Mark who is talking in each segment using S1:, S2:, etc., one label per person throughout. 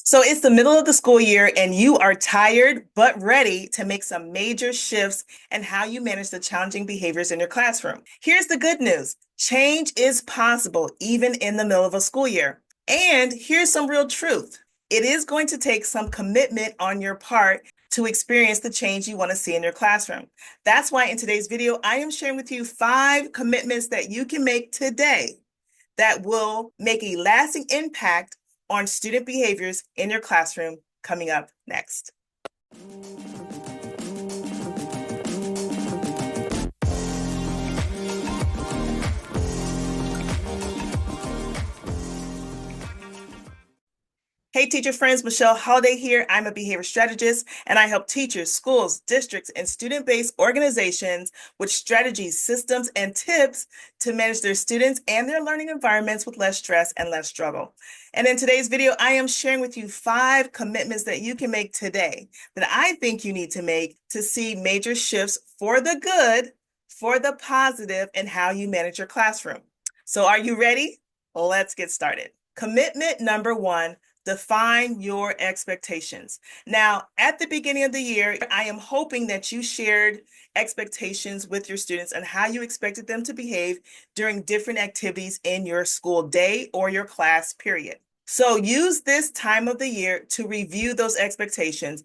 S1: So it's the middle of the school year and you are tired but ready to make some major shifts in how you manage the challenging behaviors in your classroom. Here's the good news. Change is possible even in the middle of a school year. And here's some real truth. It is going to take some commitment on your part to experience the change you want to see in your classroom. That's why in today's video, I am sharing with you 5 commitments that you can make today that will make a lasting impact on student behaviors in your classroom coming up next. Hey, teacher friends, Michelle Holliday here. I'm a behavior strategist, and I help teachers, schools, districts, and student-based organizations with strategies, systems, and tips to manage their students and their learning environments with less stress and less struggle. And in today's video, I am sharing with you 5 commitments that you can make today that I think you need to make to see major shifts for the good, for the positive, in how you manage your classroom. So are you ready? Let's get started. Commitment number 1. Define your expectations. Now, at the beginning of the year, I am hoping that you shared expectations with your students and how you expected them to behave during different activities in your school day or your class period. So use this time of the year to review those expectations.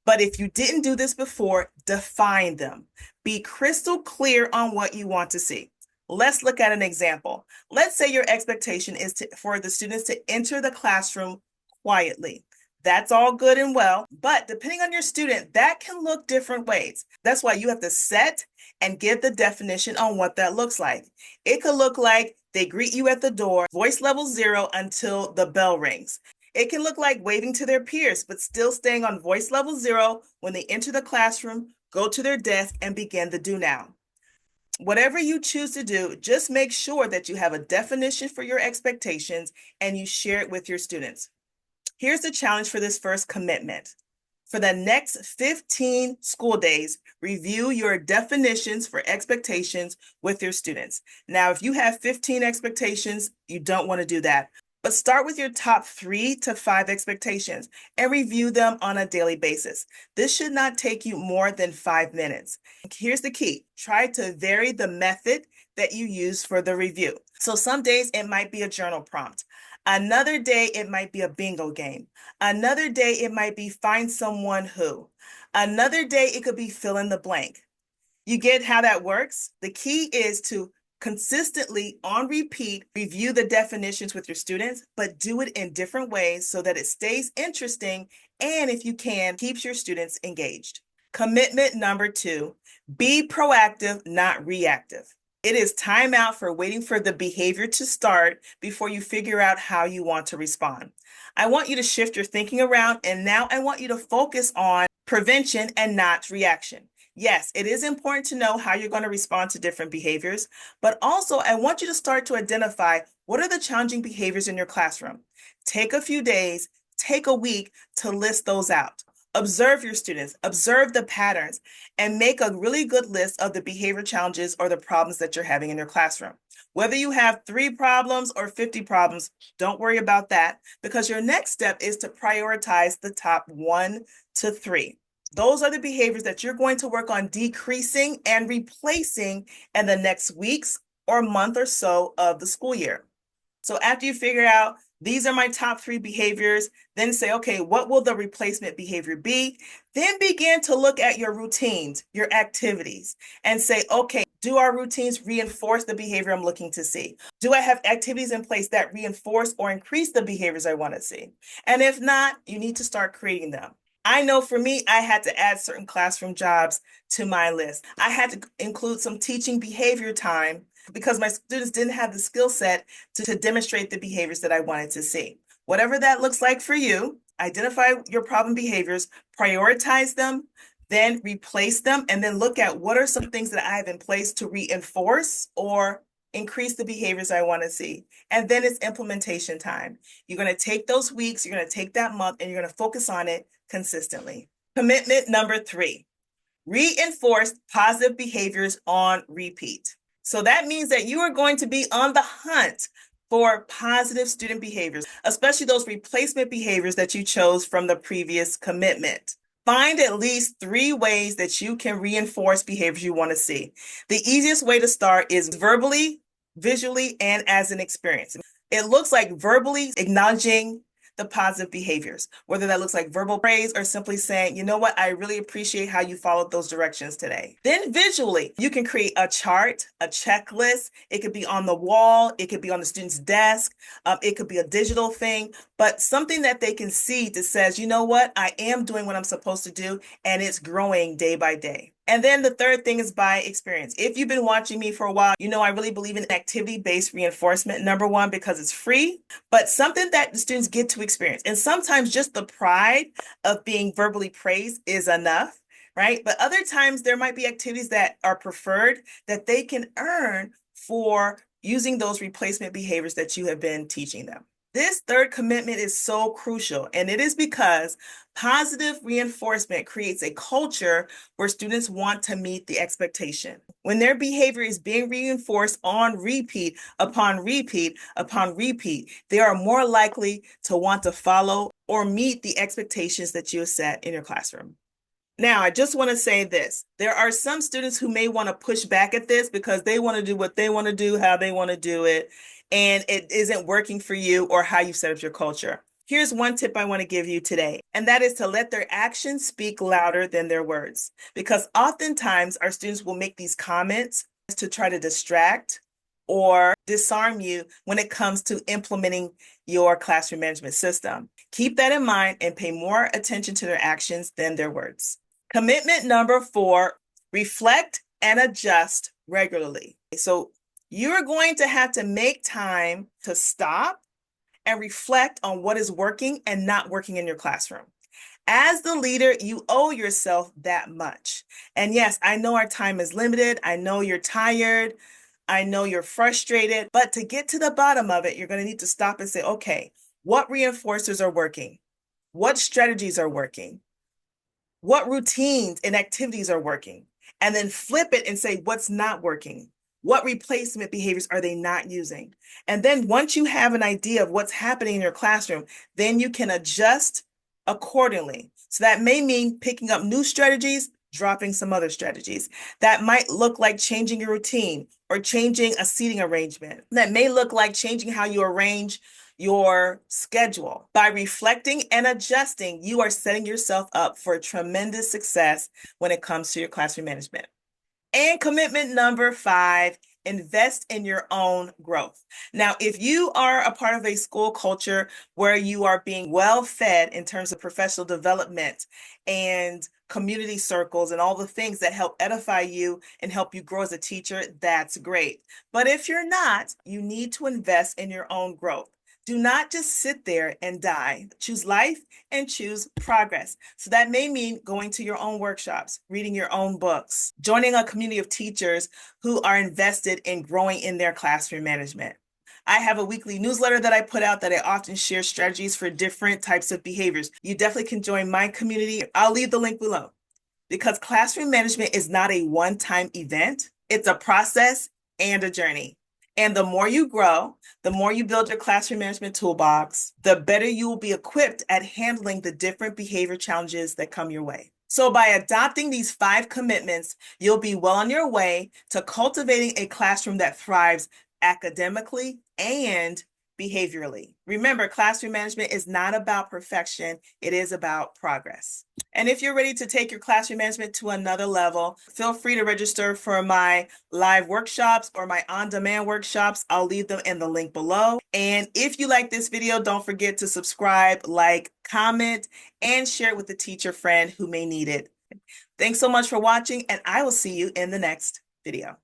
S1: But if you didn't do this before, define them. Be crystal clear on what you want to see. Let's look at an example. Let's say your expectation is for the students to enter the classroom quietly. That's all good and well, but depending on your student, that can look different ways. That's why you have to set and give the definition on what that looks like. It could look like they greet you at the door, voice level 0 until the bell rings. It can look like waving to their peers, but still staying on voice level 0 when they enter the classroom, go to their desk, and begin the do now. Whatever you choose to do, just make sure that you have a definition for your expectations and you share it with your students. Here's the challenge for this first commitment. For the next 15 school days, review your definitions for expectations with your students. Now, if you have 15 expectations, you don't want to do that. But start with your top 3 to 5 expectations and review them on a daily basis. This should not take you more than 5 minutes. Here's the key. Try to vary the method that you use for the review. So some days it might be a journal prompt. Another day, it might be a bingo game. Another day, it might be find someone who. Another day, it could be fill in the blank. You get how that works? The key is to consistently, on repeat, review the definitions with your students, but do it in different ways so that it stays interesting and, if you can, keeps your students engaged. Commitment number 2, be proactive, not reactive. It is time out for waiting for the behavior to start before you figure out how you want to respond. I want you to shift your thinking around, and now I want you to focus on prevention and not reaction. Yes, it is important to know how you're going to respond to different behaviors, but also I want you to start to identify what are the challenging behaviors in your classroom. Take a few days, take a week to list those out. Observe your students, observe the patterns, and make a really good list of the behavior challenges or the problems that you're having in your classroom. Whether you have 3 problems or 50 problems, don't worry about that, because your next step is to prioritize the top 1 to 3. Those are the behaviors that you're going to work on decreasing and replacing in the next weeks or month or so of the school year. So after you figure out these are my top 3 behaviors, then say, okay, what will the replacement behavior be? Then begin to look at your routines, your activities, and say, okay, do our routines reinforce the behavior I'm looking to see? Do I have activities in place that reinforce or increase the behaviors I want to see? And if not, you need to start creating them. I know for me, I had to add certain classroom jobs to my list. I had to include some teaching behavior time because my students didn't have the skill set to demonstrate the behaviors that I wanted to see. Whatever that looks like for you, identify your problem behaviors, prioritize them, then replace them, and then look at what are some things that I have in place to reinforce or increase the behaviors I want to see. And then it's implementation time. You're going to take those weeks, you're going to take that month, and you're going to focus on it consistently. Commitment number 3, reinforce positive behaviors on repeat. So that means that you are going to be on the hunt for positive student behaviors, especially those replacement behaviors that you chose from the previous commitment. Find at least 3 ways that you can reinforce behaviors you want to see. The easiest way to start is verbally, visually, and as an experience. It looks like verbally acknowledging the positive behaviors, whether that looks like verbal praise or simply saying, you know what, I really appreciate how you followed those directions today. Then visually, you can create a chart, a checklist. It could be on the wall. It could be on the student's desk. It could be a digital thing, but something that they can see that says, you know what, I am doing what I'm supposed to do, and it's growing day by day. And then the third thing is by experience. If you've been watching me for a while, you know I really believe in activity-based reinforcement, number one, because it's free, but something that the students get to experience. And sometimes just the pride of being verbally praised is enough, right? But other times there might be activities that are preferred that they can earn for using those replacement behaviors that you have been teaching them. This third commitment is so crucial, and it is because positive reinforcement creates a culture where students want to meet the expectation. When their behavior is being reinforced on repeat upon repeat upon repeat, they are more likely to want to follow or meet the expectations that you have set in your classroom. Now, I just want to say this. There are some students who may want to push back at this because they want to do what they want to do, how they want to do it, and it isn't working for you or how you set up your culture. Here's one tip I want to give you today, and that is to let their actions speak louder than their words. Because oftentimes our students will make these comments to try to distract or disarm you when it comes to implementing your classroom management system. Keep that in mind and pay more attention to their actions than their words. Commitment number 4, reflect and adjust regularly. So you're going to have to make time to stop and reflect on what is working and not working in your classroom. As the leader, you owe yourself that much. And yes, I know our time is limited. I know you're tired. I know you're frustrated. But to get to the bottom of it, you're going to need to stop and say, okay, what reinforcers are working? What strategies are working? What routines and activities are working? And then flip it and say, what's not working? What replacement behaviors are they not using? And then once you have an idea of what's happening in your classroom, then you can adjust accordingly. So that may mean picking up new strategies, dropping some other strategies. That might look like changing your routine or changing a seating arrangement. That may look like changing how you arrange your schedule. By reflecting and adjusting, you are setting yourself up for tremendous success when it comes to your classroom management. And commitment number 5, invest in your own growth. Now, if you are a part of a school culture where you are being well fed in terms of professional development and community circles and all the things that help edify you and help you grow as a teacher, that's great. But if you're not, you need to invest in your own growth. Do not just sit there and die. Choose life and choose progress. So that may mean going to your own workshops, reading your own books, joining a community of teachers who are invested in growing in their classroom management. I have a weekly newsletter that I put out that I often share strategies for different types of behaviors. You definitely can join my community. I'll leave the link below. Because classroom management is not a one-time event. It's a process and a journey. And the more you grow, the more you build your classroom management toolbox, the better you will be equipped at handling the different behavior challenges that come your way. So by adopting these 5 commitments, you'll be well on your way to cultivating a classroom that thrives academically and behaviorally. Remember, classroom management is not about perfection. It is about progress. And if you're ready to take your classroom management to another level, feel free to register for my live workshops or my on-demand workshops. I'll leave them in the link below. And if you like this video, don't forget to subscribe, like, comment, and share it with a teacher friend who may need it. Thanks so much for watching, and I will see you in the next video.